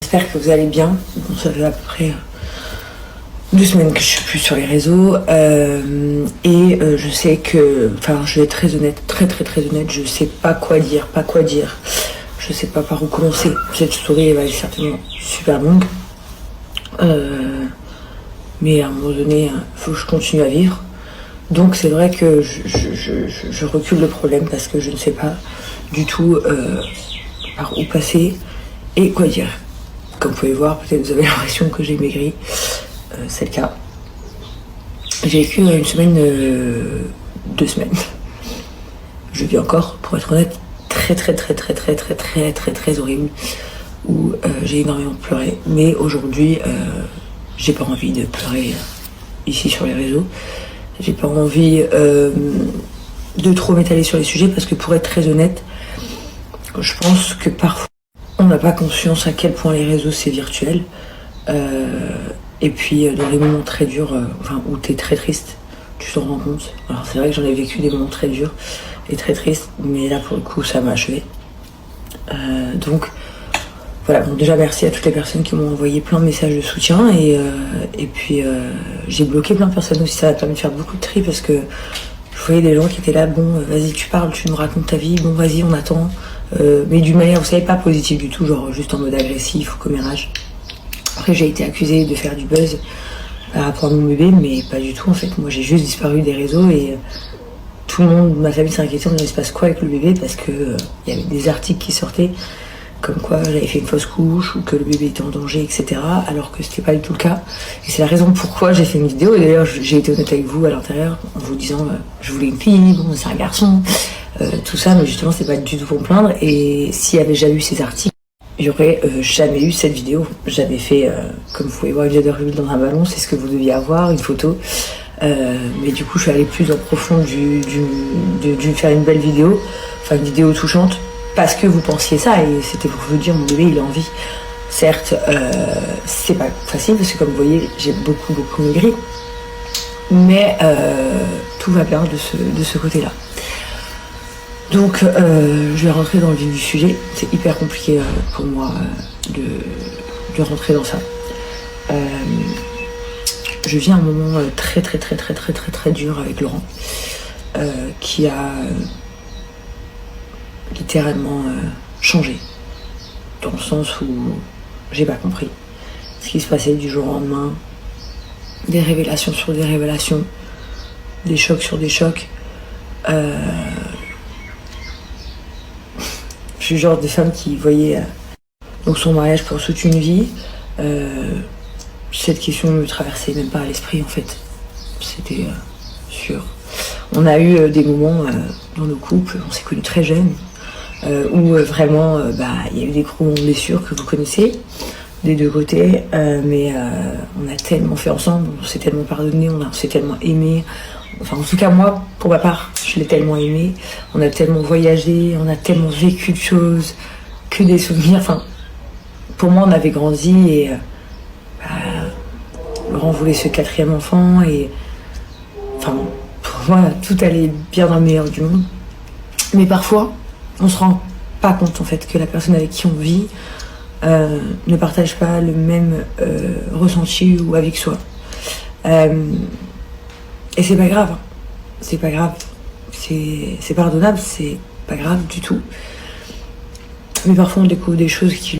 j'espère que vous allez bien. Bon, ça fait à peu près 2 semaines que je suis plus sur les réseaux je sais que, enfin, je vais être très honnête, très honnête, je sais pas quoi dire, je sais pas par où commencer. Cette story elle va être certainement super longue, mais à un moment donné, il faut que je continue à vivre. Donc c'est vrai que je recule le problème parce que je ne sais pas du tout par où passer et quoi dire. Comme vous pouvez voir, peut-être vous avez l'impression que j'ai maigri. C'est le cas. J'ai vécu une semaine, 2 semaines. Je vis encore, pour être honnête, très horrible, où j'ai énormément pleuré. Mais aujourd'hui, j'ai pas envie de pleurer ici sur les réseaux. J'ai pas envie de trop m'étaler sur les sujets parce que, pour être très honnête, je pense que parfois on n'a pas conscience à quel point les réseaux c'est virtuel. Et puis dans les moments très durs, où t'es très triste, tu t'en rends compte. Alors c'est vrai que j'en ai vécu des moments très durs et très tristes, mais là pour le coup ça m'a achevé. Donc voilà, bon, déjà merci à toutes les personnes qui m'ont envoyé plein de messages de soutien et puis j'ai bloqué plein de personnes aussi. Ça m'a permis de faire beaucoup de tri parce que je voyais des gens qui étaient là, bon vas-y tu parles, tu nous racontes ta vie, bon vas-y on attend, mais d'une manière, vous savez, pas positive du tout, genre juste en mode agressif ou commérage. Après j'ai été accusée de faire du buzz par rapport à mon bébé, mais pas du tout en fait. Moi j'ai juste disparu des réseaux et tout le monde, ma famille s'inquiétait, on disait il se passe quoi avec le bébé, parce que il y avait des articles qui sortaient comme quoi j'avais fait une fausse couche ou que le bébé était en danger, etc. Alors que c'était pas du tout le cas. Et c'est la raison pourquoi j'ai fait une vidéo. Et d'ailleurs j'ai été honnête avec vous à l'intérieur en vous disant je voulais une fille, bon c'est un garçon, tout ça, mais justement c'est pas du tout pour me plaindre. Et s'il y avait jamais eu ces articles, il n'y aurait jamais eu cette vidéo. J'avais fait, comme vous pouvez voir, une vidéo de revue dans un ballon, c'est ce que vous deviez avoir, une photo. Mais du coup, je suis allée plus en profond du faire une belle vidéo, enfin une vidéo touchante, parce que vous pensiez ça, et c'était pour vous dire, mon bébé, il est en vie. Certes, c'est pas facile, parce que comme vous voyez, j'ai beaucoup maigri, mais tout va bien de ce côté-là. Donc je vais rentrer dans le vif du sujet. C'est hyper compliqué pour moi de rentrer dans ça. Je vis un moment très dur avec Laurent, qui a littéralement changé, dans le sens où j'ai pas compris ce qui se passait du jour au lendemain, des révélations sur des révélations, des chocs sur des chocs. Je suis le genre de femme qui voyait donc son mariage pour toute une vie. Cette question ne me traversait même pas à l'esprit en fait. C'était sûr. On a eu des moments dans nos couples, on s'est connus très jeunes, où vraiment il y a eu des gros moments de blessures que vous connaissez des deux côtés, mais on a tellement fait ensemble, on s'est tellement pardonné, on s'est tellement aimé. Enfin, en tout cas, moi, pour ma part, je l'ai tellement aimé. On a tellement voyagé, on a tellement vécu de choses, que des souvenirs. Enfin, pour moi, on avait grandi et Laurent voulait ce 4e enfant et enfin, pour moi, tout allait bien dans le meilleur du monde. Mais parfois, on se rend pas compte en fait que la personne avec qui on vit ne partage pas le même ressenti ou avec soi. Et c'est pas grave, c'est pas grave, c'est pardonnable, c'est pas grave du tout. Mais parfois on découvre des choses qui...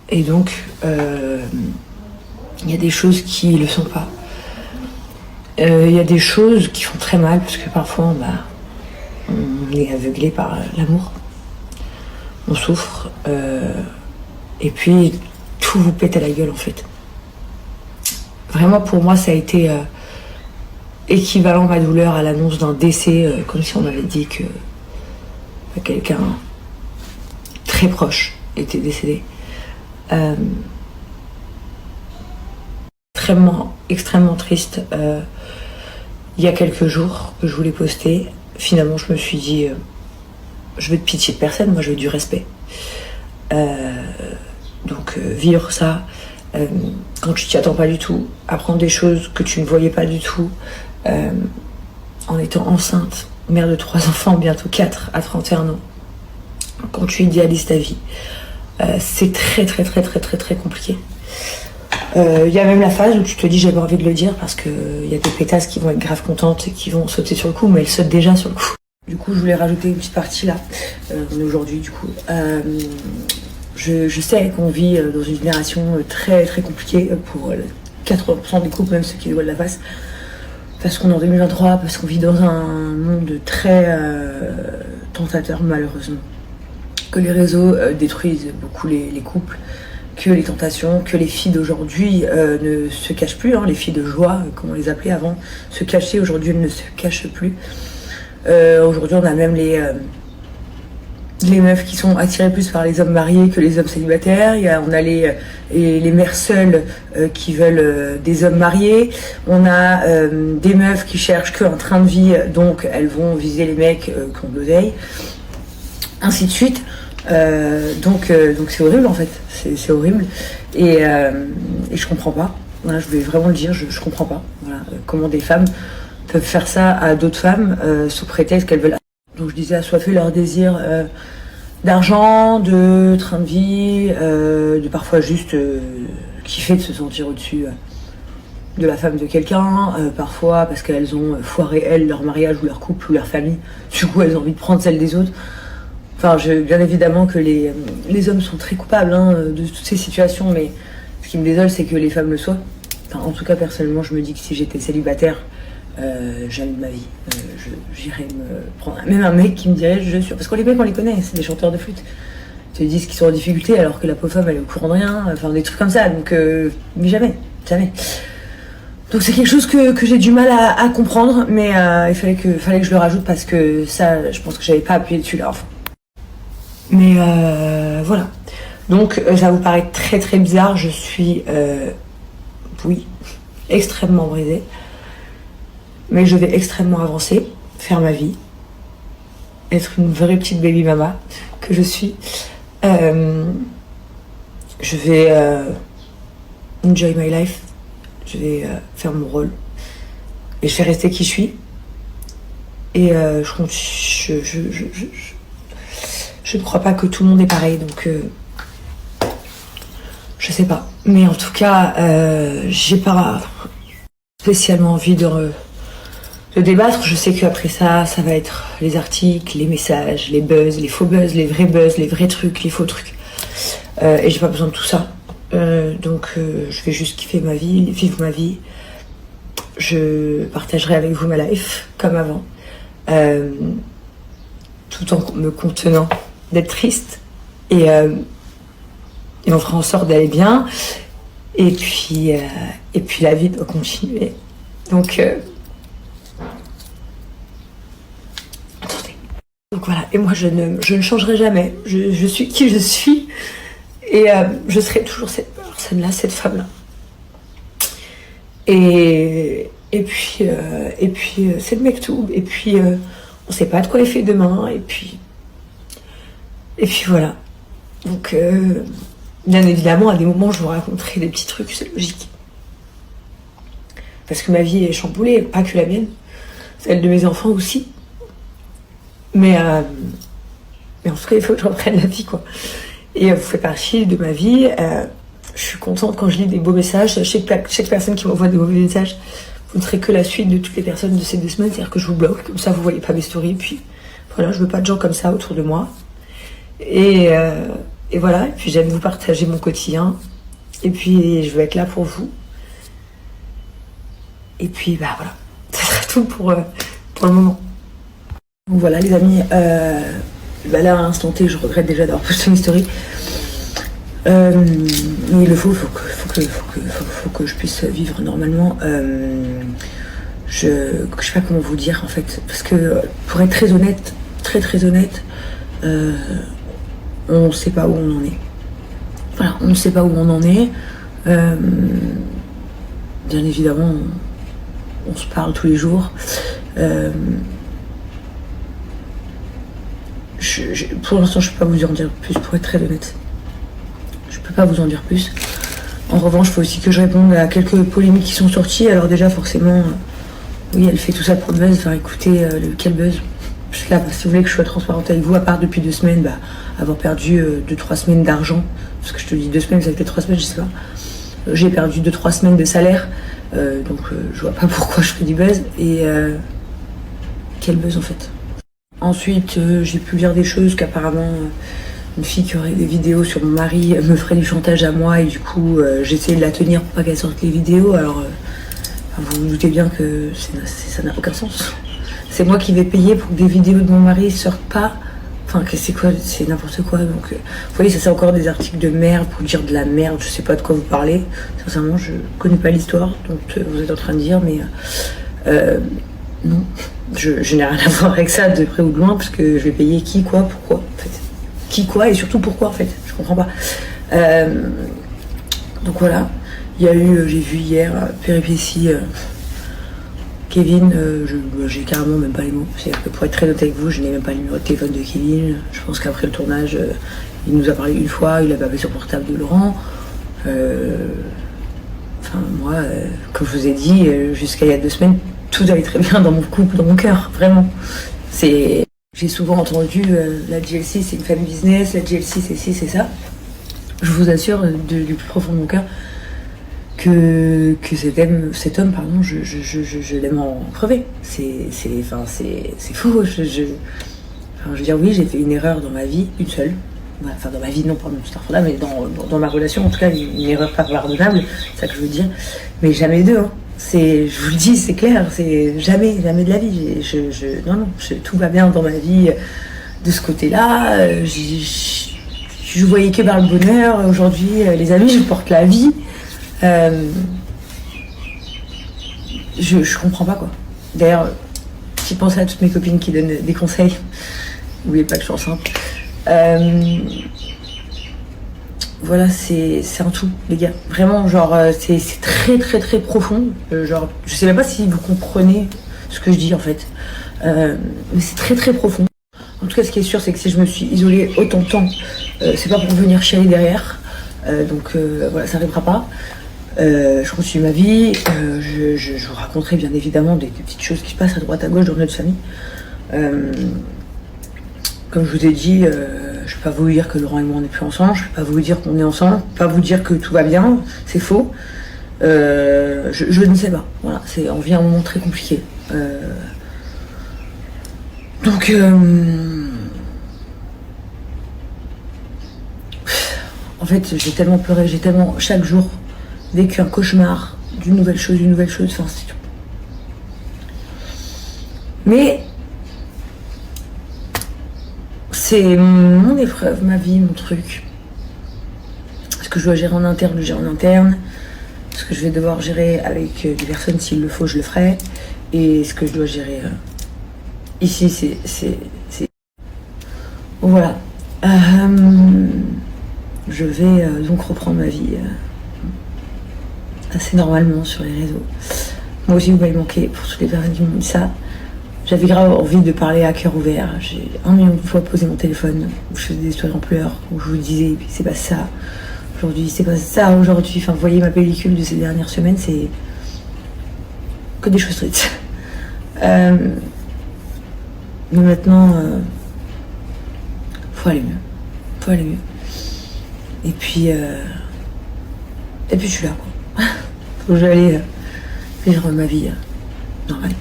Et donc, il y a des choses qui le sont pas. Il y a des choses qui font très mal, parce que parfois on est aveuglé par l'amour. On souffre, et puis tout vous pète à la gueule en fait. Vraiment pour moi ça a été... équivalent ma douleur à l'annonce d'un décès, comme si on m'avait dit que quelqu'un très proche était décédé. Extrêmement triste. Il y a quelques jours que je voulais poster, finalement je me suis dit je veux de pitié de personne, moi je veux du respect. Donc vivre ça quand tu t'y attends pas du tout, apprendre des choses que tu ne voyais pas du tout, en étant enceinte, mère de 3 enfants, bientôt 4 à 31 ans, quand tu idéalises ta vie, c'est très compliqué. Il y a même la phase où tu te dis j'ai pas envie de le dire parce que il y a des pétasses qui vont être grave contentes et qui vont sauter sur le coup, mais elles sautent déjà sur le coup. Du coup, je voulais rajouter une petite partie là. On est aujourd'hui, du coup. Je sais qu'on vit dans une génération très compliquée pour 80% des couples, même ceux qui dévoilent la face. Parce qu'on est en 2023, parce qu'on vit dans un monde très tentateur, malheureusement. Que les réseaux détruisent beaucoup les couples, que les tentations, que les filles d'aujourd'hui ne se cachent plus. Les filles de joie, comme on les appelait avant, se cachaient. Aujourd'hui, elles ne se cachent plus. Aujourd'hui, on a même les meufs qui sont attirées plus par les hommes mariés que les hommes célibataires. On a les mères seules qui veulent des hommes mariés. On a des meufs qui cherchent qu'un train de vie, donc elles vont viser les mecs qui ont de l'oseille. Ainsi de suite. Donc c'est horrible en fait. C'est horrible. Et je comprends pas. Voilà, je voulais vraiment le dire, je comprends pas. Voilà, comment des femmes peuvent faire ça à d'autres femmes sous prétexte qu'elles veulent. Donc je disais assoiffer leur désir d'argent, de train de vie, de parfois juste kiffer de se sentir au-dessus de la femme de quelqu'un, parfois parce qu'elles ont foiré elles leur mariage ou leur couple ou leur famille, du coup elles ont envie de prendre celle des autres. Enfin, bien évidemment que les hommes sont très coupables de toutes ces situations, mais ce qui me désole c'est que les femmes le soient. Enfin, en tout cas personnellement je me dis que si j'étais célibataire, jamais de ma vie j'irais me prendre même un mec qui me dirait je suis, parce que les mecs on les connaît, c'est des chanteurs de flûte, ils te disent qu'ils sont en difficulté alors que la pauvre femme elle est au courant de rien, enfin des trucs comme ça, donc mais jamais donc c'est quelque chose que j'ai du mal à comprendre, mais il fallait que je le rajoute parce que ça je pense que j'avais pas appuyé dessus là enfin. Mais voilà, donc ça vous paraît très bizarre, je suis oui extrêmement brisée. Mais je vais extrêmement avancer, faire ma vie, être une vraie petite baby mama que je suis. Je vais enjoy my life, je vais faire mon rôle et je vais rester qui je suis. Et je ne crois pas que tout le monde est pareil, donc je sais pas. Mais en tout cas, j'ai pas spécialement envie de débattre. Je sais qu'après ça va être les articles, les messages, les buzz, les faux buzz, les vrais trucs, les faux trucs. Et j'ai pas besoin de tout ça. Donc je vais juste kiffer ma vie, vivre ma vie. Je partagerai avec vous ma life, comme avant. Tout en me contenant d'être triste. Et on fera en sorte d'aller bien. Et puis la vie doit continuer. Donc voilà, et moi je ne changerai jamais, je suis qui je suis, et je serai toujours cette personne-là, cette femme-là. Et puis c'est le mektoub, et puis on sait pas de quoi il fait demain, et puis voilà. Donc bien évidemment à des moments je vous raconterai des petits trucs, c'est logique. Parce que ma vie est chamboulée, pas que la mienne, celle de mes enfants aussi. Mais en tout cas, il faut que je reprenne la vie, quoi. Et vous faites partie de ma vie. Je suis contente quand je lis des beaux messages. Chaque personne qui m'envoie des mauvais messages, vous ne serez que la suite de toutes les personnes de ces 2 semaines. C'est-à-dire que je vous bloque, comme ça vous voyez pas mes stories. Puis voilà, je veux pas de gens comme ça autour de moi. Et voilà, et puis j'aime vous partager mon quotidien. Et puis je veux être là pour vous. Et puis bah voilà, ça sera tout pour le moment. Donc voilà les amis, là à l'instant T je regrette déjà d'avoir posté une story. Mais il le faut que je puisse vivre normalement. Je sais pas comment vous dire en fait, parce que pour être très honnête, très honnête, on ne sait pas où on en est. Voilà, on ne sait pas où on en est. Bien évidemment, on se parle tous les jours. Pour l'instant, je peux pas vous en dire plus, pour être très honnête. Je peux pas vous en dire plus. En revanche, il faut aussi que je réponde à quelques polémiques qui sont sorties. Alors déjà, forcément, oui, elle fait tout ça pour le buzz. Enfin, écoutez, quel buzz. Parce que là, si vous voulez que je sois transparente avec vous, à part depuis 2 semaines, avoir perdu 2-3 semaines d'argent, parce que je te dis 2 semaines, ça fait 3 semaines, je sais pas. J'ai perdu 2-3 semaines de salaire, donc je vois pas pourquoi je fais du buzz. Et quel buzz en fait. Ensuite, j'ai pu lire des choses qu'apparemment une fille qui aurait des vidéos sur mon mari me ferait du chantage à moi, et du coup j'ai essayé de la tenir pour pas qu'elle sorte les vidéos. Alors vous vous doutez bien que ça n'a aucun sens. C'est moi qui vais payer pour que des vidéos de mon mari sortent pas. Enfin, c'est quoi? C'est n'importe quoi. Donc, vous voyez, ça c'est encore des articles de merde pour dire de la merde. Je sais pas de quoi vous parlez. Sincèrement, je connais pas l'histoire. Donc, vous êtes en train de dire, mais non, je n'ai rien à voir avec ça de près ou de loin, parce que je vais payer qui, quoi, pourquoi, en fait. Qui, quoi, et surtout pourquoi, en fait. Je comprends pas. Donc voilà. Il y a eu, j'ai vu hier, péripétie. Kevin, j'ai carrément même pas les mots. C'est-à-dire que pour être très honnête avec vous, je n'ai même pas le numéro de téléphone de Kevin. Je pense qu'après le tournage, il nous a parlé une fois, il avait appelé sur le portable de Laurent. Enfin, moi, comme je vous ai dit, jusqu'à il y a 2 semaines, tout allait très bien dans mon couple, dans mon cœur, vraiment. J'ai souvent entendu la GLC, c'est une famille business, la GLC, c'est ci, c'est ça. Je vous assure, du plus profond de mon cœur, que cet homme, pardon, je l'aime en crever. C'est faux. Je veux dire, oui, j'ai fait une erreur dans ma vie, une seule. Enfin, dans ma vie, non, pardon, c'est là, mais dans ma relation, en tout cas, une erreur pas pardonnable, c'est ça que je veux dire. Mais jamais deux, hein. Je vous le dis, c'est clair, c'est jamais de la vie. Non, tout va bien dans ma vie de ce côté-là. Je voyais que vers le bonheur. Aujourd'hui, les amis, je porte la vie. Je comprends pas, quoi. D'ailleurs, j'ai pensé à toutes mes copines qui donnent des conseils. N'oubliez pas que je suis enceinte. Voilà, c'est un tout, les gars. Vraiment, genre, c'est très très très profond. Genre, je sais même pas si vous comprenez ce que je dis, en fait. Mais c'est très très profond. En tout cas, ce qui est sûr, c'est que si je me suis isolée autant de temps, c'est pas pour venir chialer derrière. Donc voilà, ça n'arrivera pas. Je continue ma vie. Je vous raconterai bien évidemment des petites choses qui se passent à droite à gauche dans notre famille. Comme je vous ai dit, je peux pas vous dire que Laurent et moi on n'est plus ensemble. Je peux pas vous dire qu'on est ensemble. Je peux pas vous dire que tout va bien. C'est faux. Je ne sais pas. Voilà, on vit un moment très compliqué. Donc en fait, j'ai tellement pleuré, j'ai tellement chaque jour vécu un cauchemar d'une nouvelle chose, enfin c'est tout. Mais c'est mon épreuve, ma vie, mon truc. Ce que je dois gérer en interne, je gère en interne. Ce que je vais devoir gérer avec des personnes, s'il le faut, je le ferai. Et ce que je dois gérer ici, c'est... Voilà. Je vais donc reprendre ma vie assez normalement sur les réseaux. Moi aussi, vous m'avez manqué pour toutes les personnes qui m'ont dit ça. J'avais grave envie de parler à cœur ouvert. J'ai 1 million de fois posé mon téléphone, où je faisais des histoires en pleurs, où je vous disais, c'est pas ça. Aujourd'hui, c'est pas ça. Aujourd'hui, enfin, vous voyez ma pellicule de ces dernières semaines, c'est que des choses tristes. Mais maintenant, faut aller mieux. Et puis je suis là, quoi. Faut que j'aille vivre ma vie normale.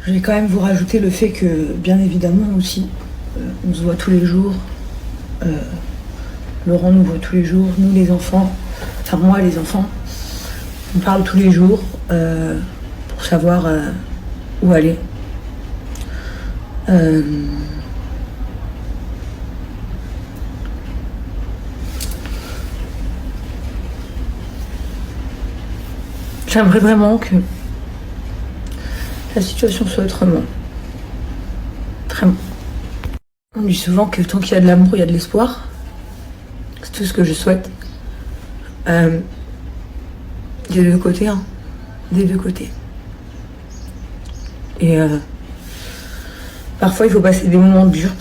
Je vais quand même vous rajouter le fait que, bien évidemment aussi, on se voit tous les jours. Laurent nous voit tous les jours, nous les enfants, enfin moi les enfants, on parle tous les jours pour savoir où aller. J'aimerais vraiment que la situation soit autrement. Vraiment. On dit souvent que tant qu'il y a de l'amour, il y a de l'espoir. C'est tout ce que je souhaite. Des deux côtés, hein. Des deux côtés. Et parfois, il faut passer des moments durs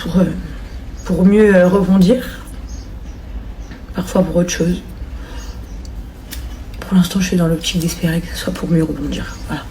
pour mieux rebondir. Parfois pour autre chose. pour l'instant, je suis dans l'optique d'espérer que ce soit pour mieux rebondir. Voilà.